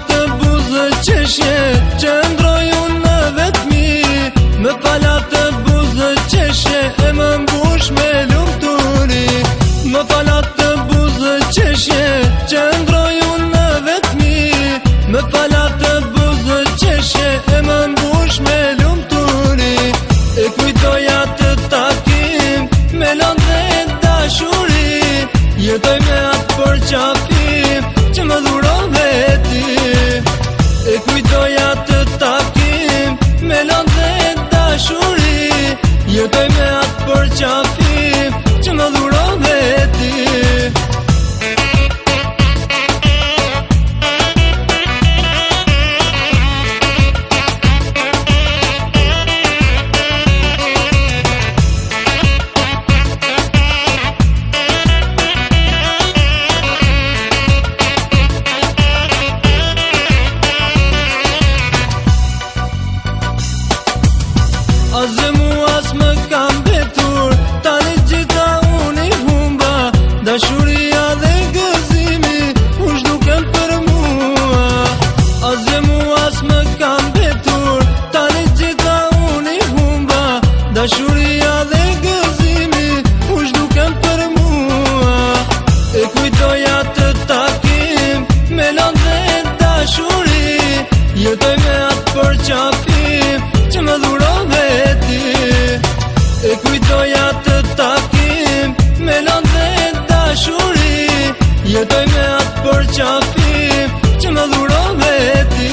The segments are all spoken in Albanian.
të buzë qeshje që ndroj unë në vetmi. Me falat të buzë qeshje e më mbush me lumturi. Me falat të buzë qeshje që ndroj unë në vetmi. Me falat të buzë qeshje e më mbush me lumturi. E kujtoja të takim me lëndë dhe dashuri. Jetoj me atë për qafim që më dhuron veti. E kujtoja të takim me lëndë dhe dashuri. Jetoj me atë për qafim që më dhuron veti. Azë mua s'më kam betur, tani gjitha unë i humba. Dashuria dhe gëzimi u zhduken për mua. Azë mua s'më kam betur, tani gjitha unë i humba. Dashuria dhe gëzimi u zhduken për mua. E kujtoja të takim me lëndë dhe dashuri. Jetoj me atë për qafim që më dhuron veti. E kujtoja të takim me lëndë dhe dashuri. Jetoj me atë për qafim që më dhuron veti.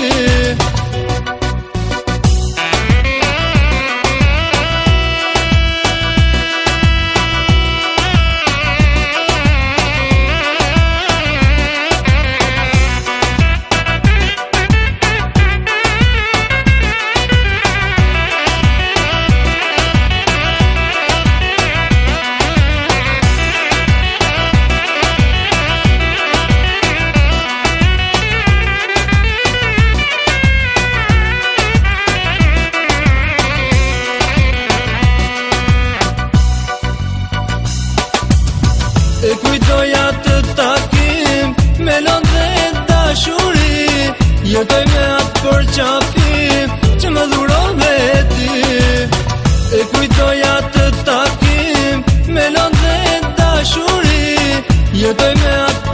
E kujtoja të takim me lëndë dhe dashuri. Jetoj me atë për qafim që më dhuron veti. E kujtoja të takim me lëndë dhe dashuri. Jetoj me atë